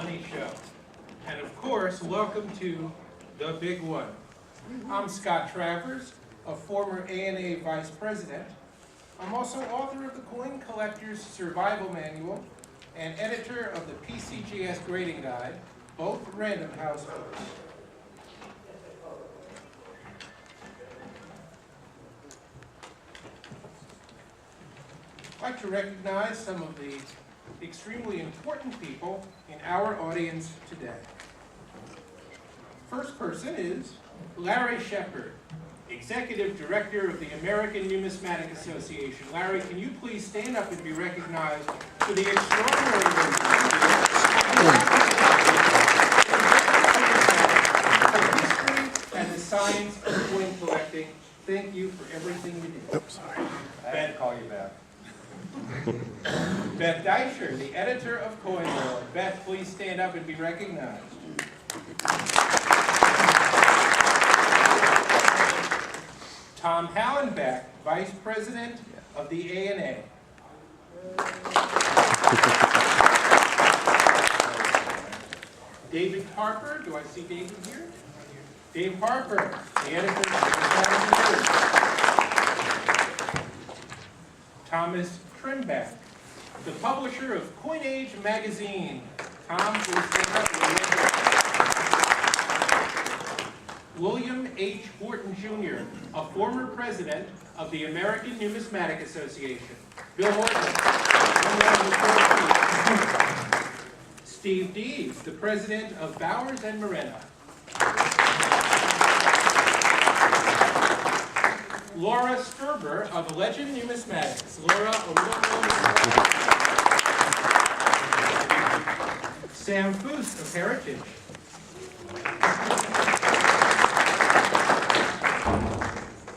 Money Show. And of course, welcome to The Big One. I'm Scott Travers, a former ANA Vice President. I'm also author of the Coin Collector's Survival Manual and editor of the PCGS Grading Guide, both Random House books. I'd like to recognize some of the extremely important people in our audience today. First person is Larry Shepard, Executive Director of the American Numismatic Association. Larry, can you please stand up and be recognized for the extraordinary work for history and the science of coin collecting. Thank you for everything you do. Oops, sorry. I had to call you back. Beth Deisher, the editor of Coin World. Beth, please stand up and be recognized. Tom Hallenbeck, Vice President of the ANA. David Harper, do I see David here? Dave Harper, the editor of the Thomas Trimback, the publisher of Coin Age magazine. Tom, please stand up. William H. Horton Jr., a former president of the American Numismatic Association. Bill Horton. Steve Dees, the president of Bowers and Morena. Laura Sturber of Legend Numismatics. Laura, a Sam Foose of Heritage.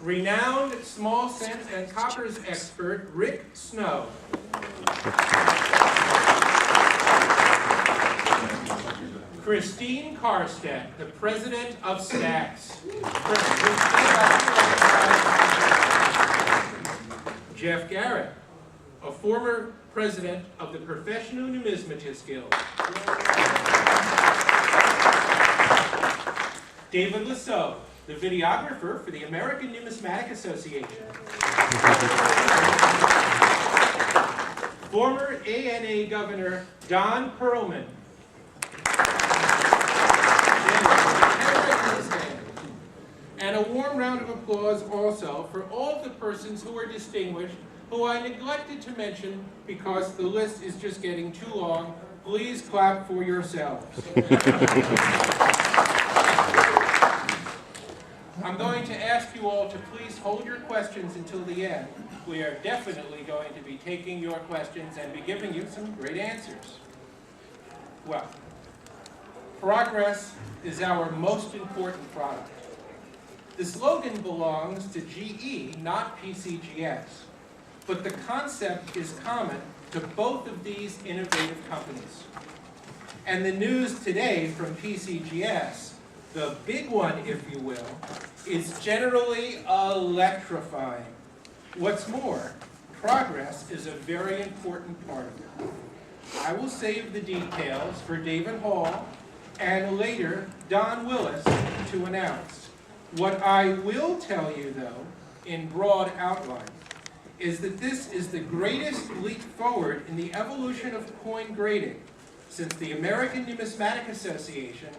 Renowned small cents and coppers expert Rick Snow. Christine Karstedt, the president of Stacks. Jeff Garrett, a former president of the Professional Numismatist Guild. David Lasso, the videographer for the American Numismatic Association. Former ANA Governor Don Perlman. And a warm round of applause also for all of the persons who are distinguished, who I neglected to mention because the list is just getting too long. Please clap for yourselves. I'm going to ask you all to please hold your questions until the end. We are definitely going to be taking your questions and be giving you some great answers. Well, progress is our most important product. The slogan belongs to GE, not PCGS, but the concept is common to both of these innovative companies. And the news today from PCGS, the big one, if you will, is generally electrifying. What's more, progress is a very important part of it. I will save the details for David Hall and later Don Willis to announce. What I will tell you, though, in broad outline, is that this is the greatest leap forward in the evolution of coin grading since the American Numismatic Association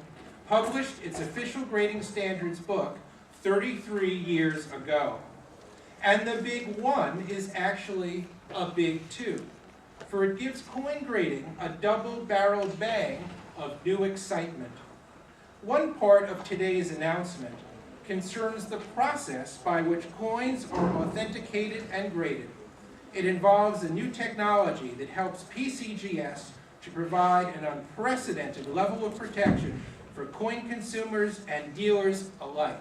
published its official grading standards book 33 years ago. And the big one is actually a big two, for it gives coin grading a double-barreled bang of new excitement. One part of today's announcement concerns the process by which coins are authenticated and graded. It involves a new technology that helps PCGS to provide an unprecedented level of protection for coin consumers and dealers alike.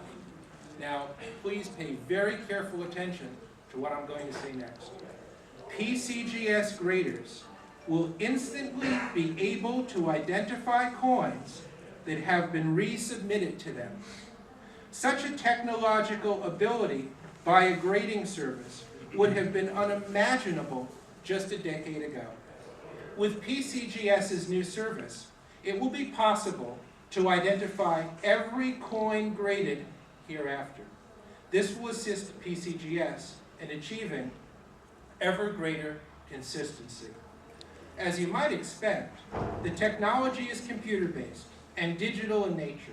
Now, please pay very careful attention to what I'm going to say next. PCGS graders will instantly be able to identify coins that have been resubmitted to them. Such a technological ability by a grading service would have been unimaginable just a decade ago. With PCGS's new service, it will be possible to identify every coin graded hereafter. This will assist PCGS in achieving ever greater consistency. As you might expect, the technology is computer-based and digital in nature.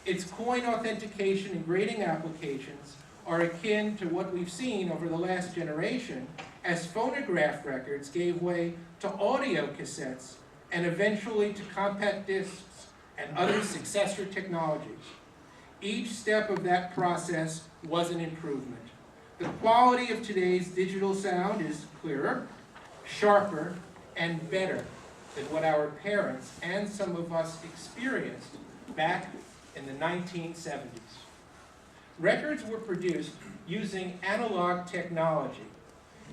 Its coin authentication and grading applications are akin to what we've seen over the last generation as phonograph records gave way to audio cassettes and eventually to compact discs and other successor technologies. Each step of that process was an improvement. The quality of today's digital sound is clearer, sharper, and better than what our parents and some of us experienced back in the 1970s. Records were produced using analog technology.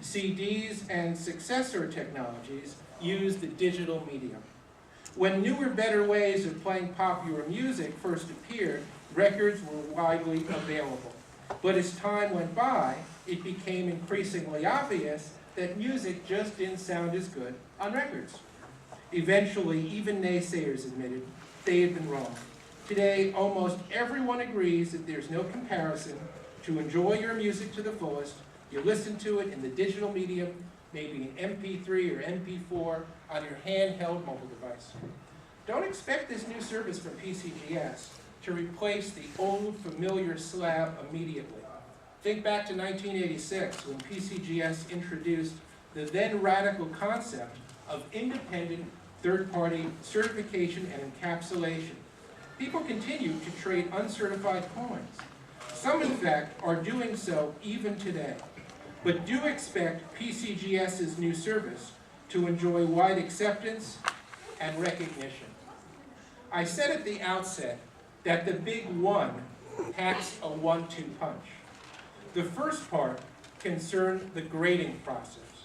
CDs and successor technologies used the digital medium. When newer, better ways of playing popular music first appeared, records were widely available. But as time went by, it became increasingly obvious that music just didn't sound as good on records. Eventually, even naysayers admitted they had been wrong. Today, almost everyone agrees that there's no comparison to enjoy your music to the fullest. You listen to it in the digital medium, maybe an MP3 or MP4 on your handheld mobile device. Don't expect this new service from PCGS to replace the old familiar slab immediately. Think back to 1986 when PCGS introduced the then radical concept of independent third-party certification and encapsulation. People continue to trade uncertified coins. Some, in fact, are doing so even today. But do expect PCGS's new service to enjoy wide acceptance and recognition. I said at the outset that the big one packs a 1-2 punch. The first part concerned the grading process.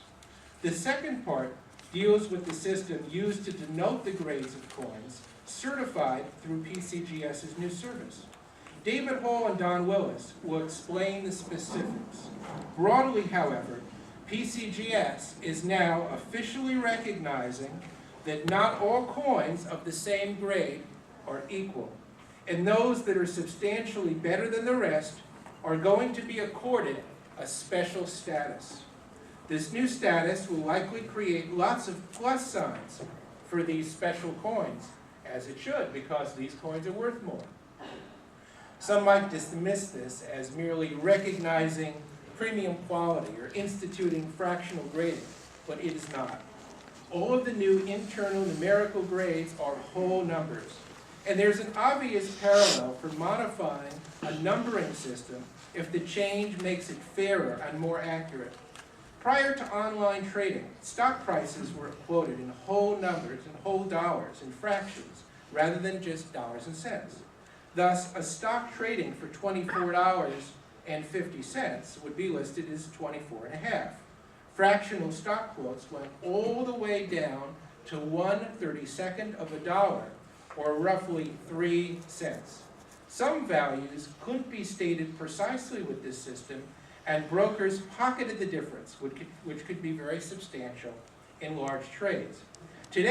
The second part deals with the system used to denote the grades of coins certified through PCGS's new service. David Hall and Don Willis will explain the specifics. Broadly, however, PCGS is now officially recognizing that not all coins of the same grade are equal, and those that are substantially better than the rest are going to be accorded a special status. This new status will likely create lots of plus signs for these special coins, as it should, because these coins are worth more. Some might dismiss this as merely recognizing premium quality or instituting fractional grading, but it is not. All of the new internal numerical grades are whole numbers, and there's an obvious parallel for modifying a numbering system if the change makes it fairer and more accurate. Prior to online trading, stock prices were quoted in whole numbers and whole dollars and fractions, rather than just dollars and cents. Thus, a stock trading for $24.50 would be listed as 24.5. Fractional stock quotes went all the way down to 1/32 of a dollar, or roughly 3 cents. Some values couldn't be stated precisely with this system, and brokers pocketed the difference, which could be very substantial in large trades.